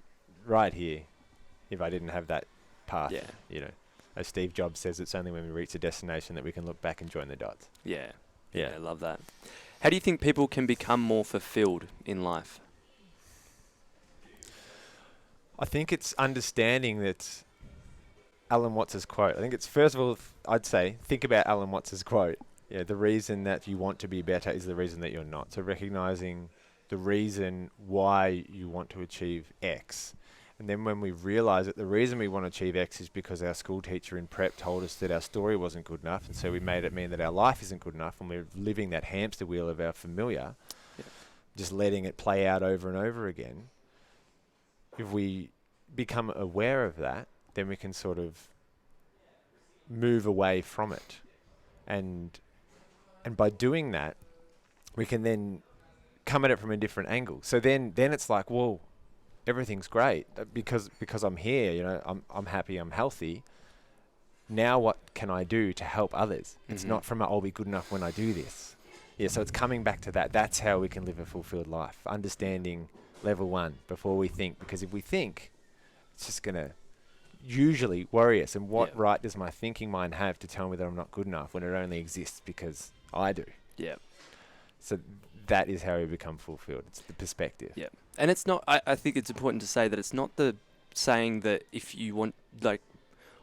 right here if I didn't have that path. Yeah. As Steve Jobs says, it's only when we reach a destination that we can look back and join the dots. Yeah, I love that. How do you think people can become more fulfilled in life? I think it's understanding that Alan Watts' quote. I think it's, first of all, I'd say, think about Alan Watts' quote. Yeah, the reason that you want to be better is the reason that you're not. So recognizing the reason why you want to achieve X. And then when we realize that the reason we want to achieve X is because our school teacher in prep told us that our story wasn't good enough, and so we made it mean that our life isn't good enough, and we're living that hamster wheel of our familiar, just letting it play out over and over again. If we become aware of that, then we can sort of move away from it. And by doing that, we can then come at it from a different angle. So then it's like, whoa, everything's great because I'm here, I'm happy, I'm healthy. Now what can I do to help others? It's not from I'll be good enough when I do this. Yeah, so it's coming back to that. That's how we can live a fulfilled life. Understanding level one before we think. Because if we think, it's just going to usually worry us. And what right does my thinking mind have to tell me that I'm not good enough when it only exists because I do? Yeah. So that is how we become fulfilled. It's the perspective. Yeah. And it's not, I think it's important to say that it's not the saying that if you want,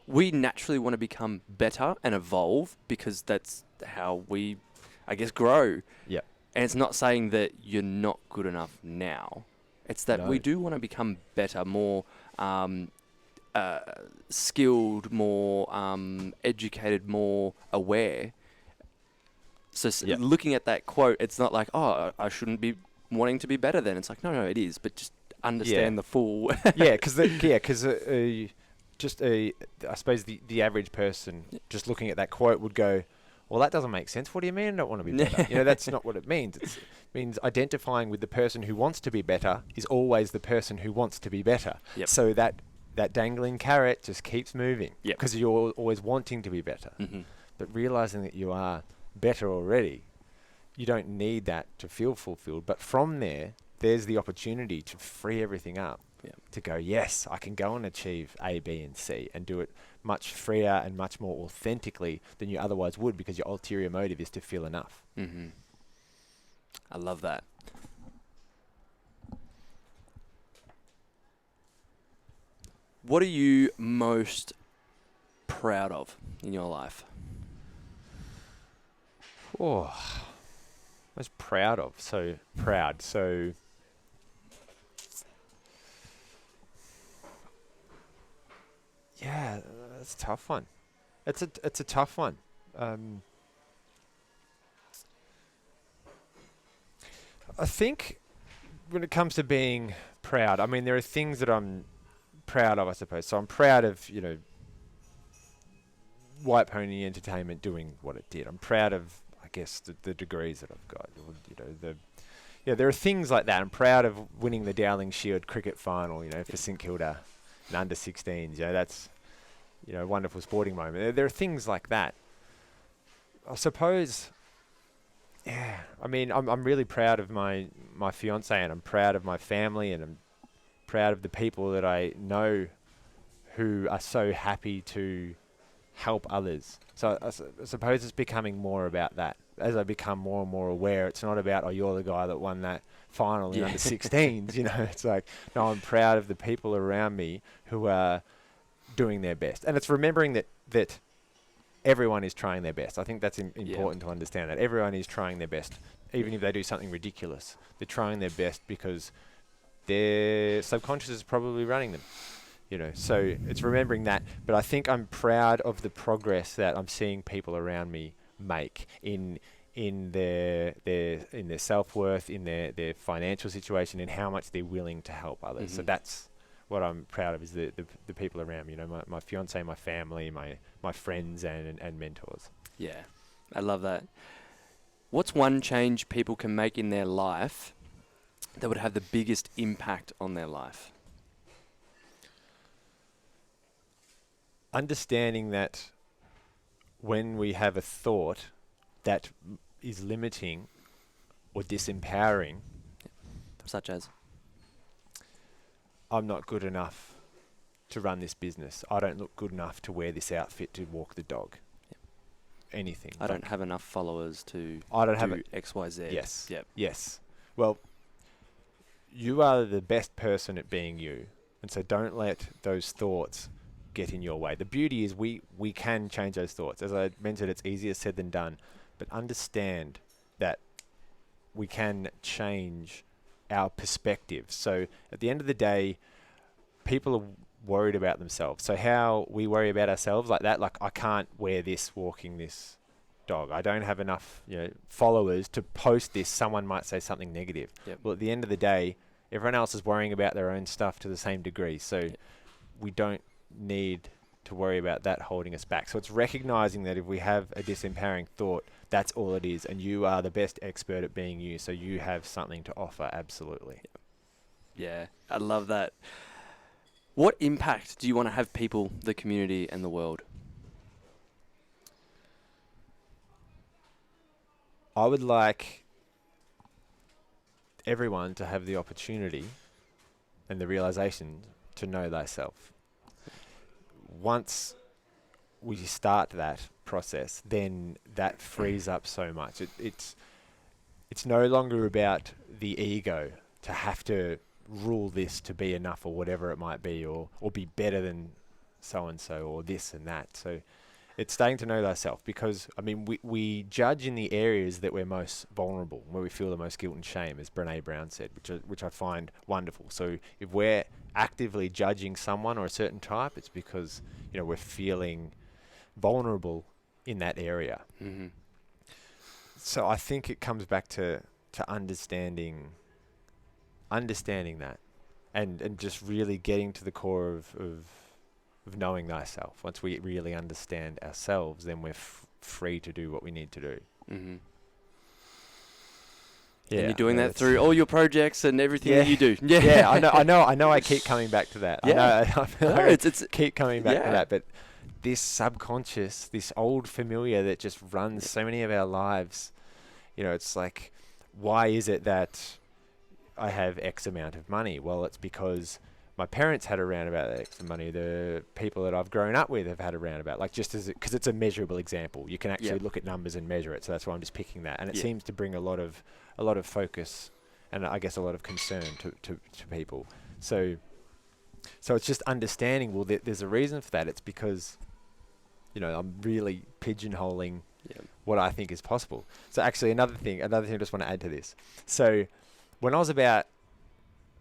we naturally want to become better and evolve because that's how we, I guess, grow. Yeah. And it's not saying that you're not good enough now. It's that we do want to become better, more skilled, more educated, more aware. So looking at that quote, it's not like, oh, I shouldn't be wanting to be better then. It's like, no, it is. But just understand the full... I suppose the average person just looking at that quote would go, well, that doesn't make sense. What do you mean I don't want to be better? That's not what it means. It means identifying with the person who wants to be better is always the person who wants to be better. Yep. So that dangling carrot just keeps moving because you're always wanting to be better. Mm-hmm. But realizing that you are better already, you don't need that to feel fulfilled. But from there's the opportunity to free everything up. To go, yes, I can go and achieve A, B, and C and do it much freer and much more authentically than you otherwise would because your ulterior motive is to feel enough. Mm-hmm. I love that. What are you most proud of in your life? Oh, I was proud of. So proud. So yeah, that's a tough one. It's a tough one. I think when it comes to being proud, I mean, there are things that I'm proud of, I suppose. So I'm proud of, White Pony Entertainment doing what it did. I'm proud of, I guess, the degrees that I've got. There are things like that. I'm proud of winning the Dowling Shield cricket final, for St Kilda and under 16s. That's, a wonderful sporting moment. There are things like that. I suppose. Yeah, I mean, I'm really proud of my fiance, and I'm proud of my family, and I'm proud of the people that I know who are so happy to help others. So I suppose it's becoming more about that. As I become more and more aware, it's not about, you're the guy that won that final in under 16s. It's like, no, I'm proud of the people around me who are doing their best. And it's remembering that everyone is trying their best. I think that's important to understand, that everyone is trying their best, even if they do something ridiculous. They're trying their best because their subconscious is probably running them. So it's remembering that. But I think I'm proud of the progress that I'm seeing people around me make in their self-worth, in their financial situation, and how much they're willing to help others. So that's what I'm proud of, is the people around me, my fiance, my family, my friends and mentors. Yeah, I love that. What's one change people can make in their life that would have the biggest impact on their life? Understanding that when we have a thought that is limiting or disempowering, Such as? I'm not good enough to run this business. I don't look good enough to wear this outfit to walk the dog. Yep. Anything. I don't have enough followers to do X, Y, Z. Yes. Yep. Yes. Well, you are the best person at being you. And so don't let those thoughts get in your way. The beauty is we can change those thoughts. As I mentioned, it's easier said than done. But understand that we can change our perspective. So at the end of the day, people are worried about themselves. So how we worry about ourselves like that, like I can't wear this walking this dog. I don't have enough followers to post this. Someone might say something negative. Yep. Well, at the end of the day, everyone else is worrying about their own stuff to the same degree. So we don't need to worry about that holding us back. So it's recognizing that if we have a disempowering thought, that's all it is. And you are the best expert at being you. So you have something to offer. Absolutely. Yeah, I love that. What impact do you want to have people, the community, and the world? I would like everyone to have the opportunity and the realization to know thyself. Once we start that process, then that frees up so much. It's no longer about the ego to have to rule this to be enough or whatever it might be, or be better than so-and-so or this and that. So it's starting to know thyself, because, I mean, we judge in the areas that we're most vulnerable, where we feel the most guilt and shame, as Brené Brown said, which I find wonderful. So if we're actively judging someone or a certain type, it's because, we're feeling vulnerable in that area. Mm-hmm. So I think it comes back to understanding that, and just really getting to the core of knowing thyself. Once we really understand ourselves, then we're free to do what we need to do. Mm-hmm. Yeah, and you're doing that through all your projects and everything that you do. Yeah, I know. I keep coming back to that. Yeah. I know. It's keep coming back to that. But this subconscious, this old familiar that just runs so many of our lives, it's like, why is it that I have X amount of money? Well, it's because my parents had around about that X money. The people that I've grown up with have had around about, like, just as because it's a measurable example. You can actually look at numbers and measure it. So that's why I'm just picking that. And it seems to bring a lot of focus and I guess a lot of concern to people. So So it's just understanding, well, there's a reason for that. It's because, I'm really pigeonholing what I think is possible. So actually another thing I just want to add to this. So when I was about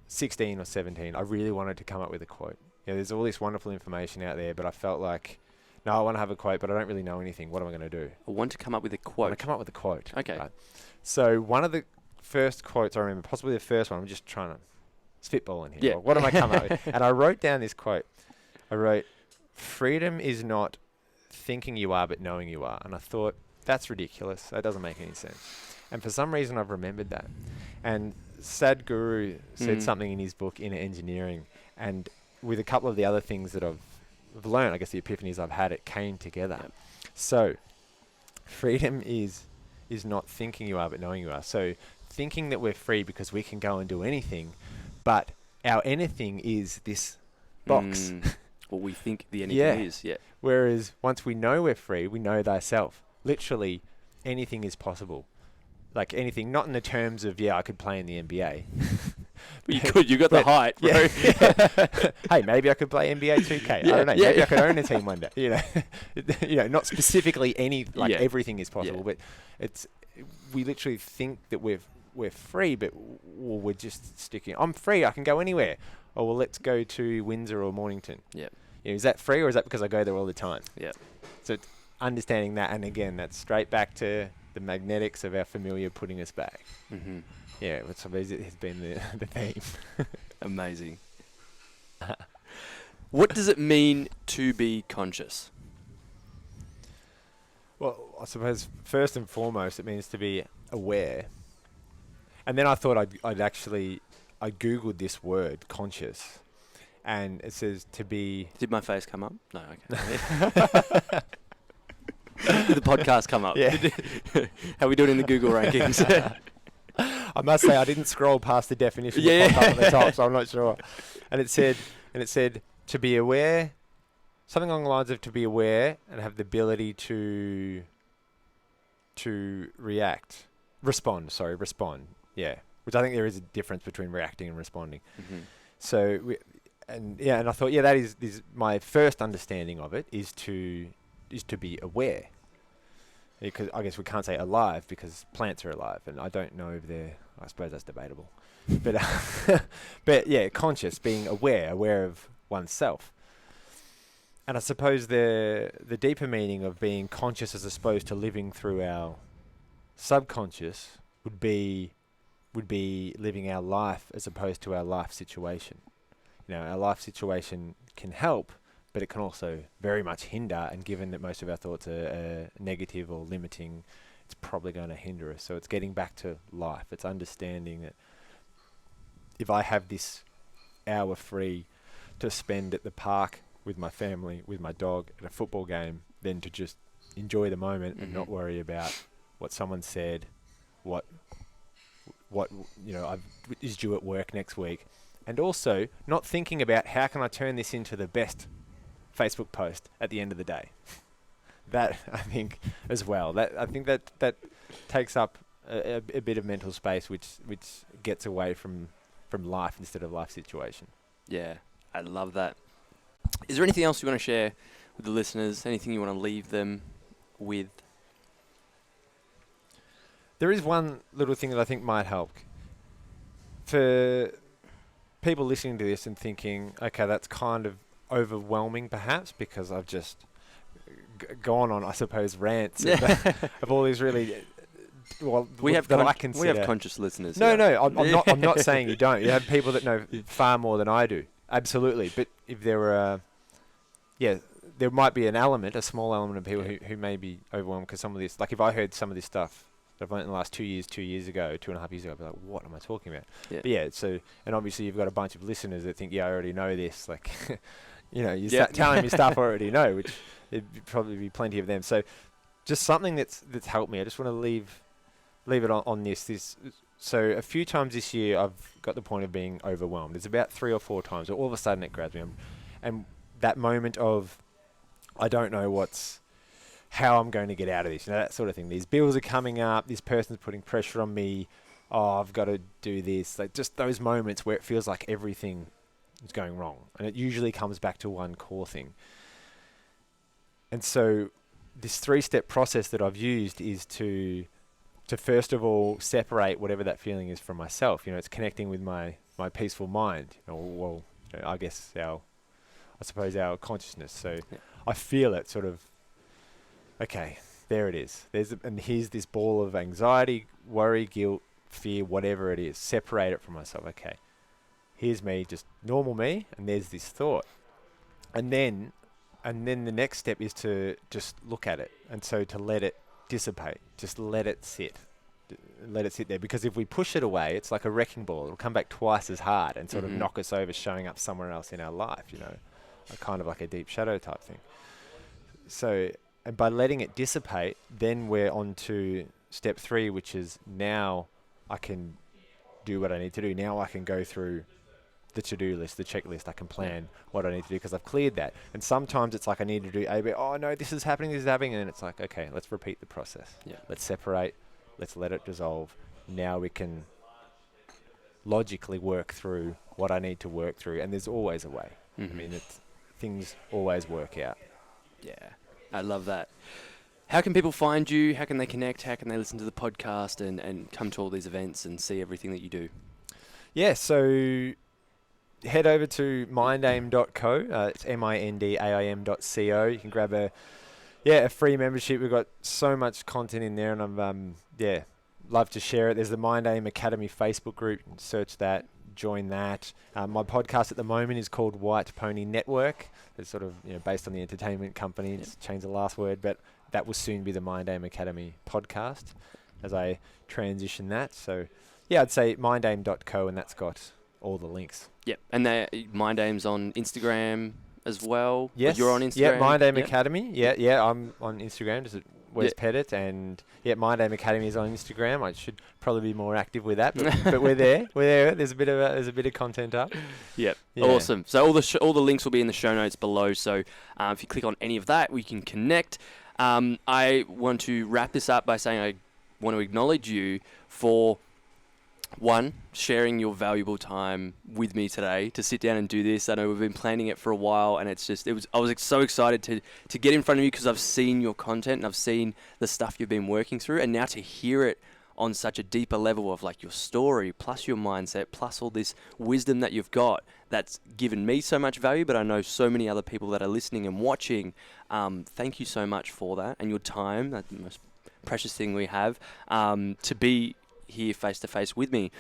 16 or 17, I really wanted to come up with a quote. There's all this wonderful information out there, but I felt like, no, I want to have a quote, but I don't really know anything. What am I going to do? I want to come up with a I quote. want to come up with a quote. Okay. Right? So one of the first quotes I remember, possibly the first one, I'm just trying to spitball in here. Yeah. Well, what am I coming up with? And I wrote down this quote. I wrote, freedom is not thinking you are, but knowing you are. And I thought, that's ridiculous. That doesn't make any sense. And for some reason, I've remembered that. And Sadhguru said something in his book, Inner Engineering. And with a couple of the other things that I've learned, I guess the epiphanies I've had, it came together. Yep. So freedom is not thinking you are, but knowing you are. So thinking that we're free because we can go and do anything, but our anything is this box. What we think the anything is, yeah. Whereas once we know we're free, we know thyself. Literally, anything is possible. Like anything, not in the terms of, I could play in the NBA. But you could, you got the height, bro. Yeah. Hey, maybe I could play NBA 2K. I don't know. Maybe I could own a team one day. Not specifically everything is possible, but we literally think that we're free, but we're just sticking. I'm free. I can go anywhere. Oh well, let's go to Windsor or Mornington. Yeah. Is that free, or is that because I go there all the time? Yeah. So it's understanding that, and again, that's straight back to the magnetics of our familiar putting us back. Mm-hmm. Yeah, which has been the theme. Amazing. What does it mean to be conscious? Well, I suppose first and foremost, it means to be aware. And then I thought I Googled this word, conscious, and it says to be... Did my face come up? No, okay. Did the podcast come up? Yeah. How we doing in the Google rankings? I must say I didn't scroll past the definition that popped up at the top, so I'm not sure. And it said to be aware, something along the lines of to be aware and have the ability to respond. Yeah, which I think there is a difference between reacting and responding. Mm-hmm. So and I thought, that is my first understanding of it is to be aware. Because I guess we can't say alive because plants are alive, and I don't know if they're. I suppose that's debatable, but conscious, being aware of oneself. And I suppose the deeper meaning of being conscious as opposed to living through our subconscious would be living our life as opposed to our life situation. Our life situation can help, but it can also very much hinder, and given that most of our thoughts are negative or limiting, it's probably going to hinder us. So it's getting back to life. It's understanding that if I have this hour free to spend at the park with my family, with my dog, at a football game, then to just enjoy the moment and not worry about what someone said, what is due at work next week. And also not thinking about how can I turn this into the best Facebook post at the end of the day. That I think as well. I think that takes up a bit of mental space, which gets away from life instead of life situation. Yeah, I love that. Is there anything else you want to share with the listeners? Anything you want to leave them with? There is one little thing that I think might help for people listening to this and thinking, okay, that's kind of overwhelming perhaps because I've just gone on, I suppose, rants of all these really we have conscious listeners. I'm not saying you don't. You have people that know far more than I do, absolutely. But if there were there might be a small element of people who may be overwhelmed because some of this, like if I heard some of this stuff that I've learned in the last 2 years, 2.5 years ago, I'd be like, what am I talking about? Yeah. But and obviously you've got a bunch of listeners that think, I already know this. Like, you're telling me stuff I already know, which there'd probably be plenty of them. So just something that's helped me. I just want to leave it on this. So a few times this year, I've got the point of being overwhelmed. It's about 3 or 4 times. All of a sudden it grabs me. And that moment of, I don't know how I'm going to get out of this, that sort of thing. These bills are coming up, this person's putting pressure on me, I've got to do this. Like just those moments where it feels like everything is going wrong. And it usually comes back to one core thing. And so this 3-step process that I've used is to first of all separate whatever that feeling is from myself. It's connecting with my peaceful mind. I guess our consciousness. So I feel it sort of, okay, there it is. And here's this ball of anxiety, worry, guilt, fear, whatever it is. Separate it from myself. Okay, here's me, just normal me, and there's this thought. And then the next step is to just look at it. And so to let it dissipate, just let it sit. Let it sit there, because if we push it away, it's like a wrecking ball. It'll come back twice as hard and sort of knock us over, showing up somewhere else in our life, kind of like a deep shadow type thing. So, and by letting it dissipate, then we're on to step 3, which is now I can do what I need to do. Now I can go through the to-do list, the checklist. I can plan what I need to do because I've cleared that. And sometimes it's like I need to do A, B. Oh no, this is happening. And then it's like, okay, let's repeat the process. Yeah. Let's separate. Let's let it dissolve. Now we can logically work through what I need to work through. And there's always a way. I mean, things always work out. Yeah, I love that. How can people find you? How can they connect? How can they listen to the podcast and come to all these events and see everything that you do? Yeah, so head over to mindaim.co. It's mindaim.co. You can grab a free membership. We've got so much content in there, and I'm love to share it. There's the MindAim Academy Facebook group. You can search that, join that. My podcast at the moment is called White Pony Network. It's sort of based on the entertainment company. It's changed the last word, but that will soon be the MindAim Academy podcast as I transition that. So yeah, I'd say mindaim.co, and that's got all the links. Yep, and MindAim's on Instagram as well. Yes, you're on Instagram. Yeah, MindAim Academy. Yeah, I'm on Instagram. Just at Wes Pettit, and MindAim Academy is on Instagram. I should probably be more active with that, but we're there. We're there. There's a bit of content up. Yep. Yeah. Awesome. So all the links will be in the show notes below. So if you click on any of that, we can connect. I want to wrap this up by saying I want to acknowledge you for sharing your valuable time with me today to sit down and do this. I know we've been planning it for a while, and I was so excited to get in front of you because I've seen your content and I've seen the stuff you've been working through, and now to hear it on such a deeper level of like your story plus your mindset plus all this wisdom that you've got, that's given me so much value, but I know so many other people that are listening and watching. Thank you so much for that and your time. That's the most precious thing we have, to be here face to face with me,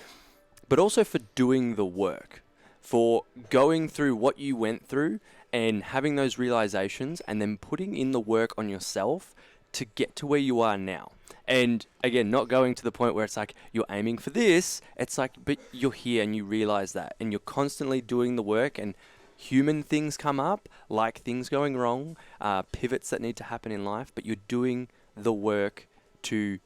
but also for doing the work, for going through what you went through and having those realizations and then putting in the work on yourself to get to where you are now. And again, not going to the point where it's like you're aiming for this. It's like, but you're here and you realize that, and you're constantly doing the work, and human things come up, like things going wrong, pivots that need to happen in life, but you're doing the work to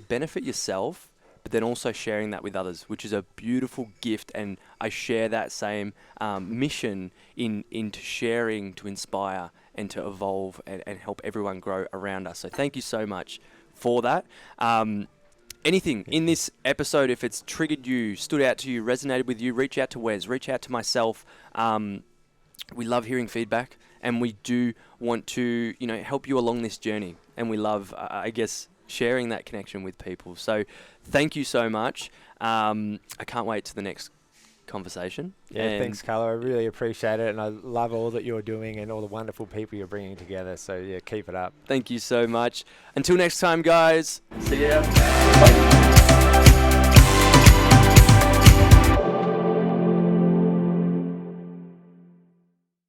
benefit yourself, but then also sharing that with others, which is a beautiful gift. And I share that same mission into sharing, to inspire and to evolve and help everyone grow around us. So thank you so much for that. Anything in this episode, if it's triggered you, stood out to you, resonated with you, reach out to Wes, reach out to myself. We love hearing feedback, and we do want to help you along this journey. And we love, sharing that connection with people. So thank you so much. I can't wait to the next conversation. Yeah, thanks, Carlo. I really appreciate it, and I love all that you're doing and all the wonderful people you're bringing together. So yeah, keep it up. Thank you so much. Until next time, guys. See ya. Bye.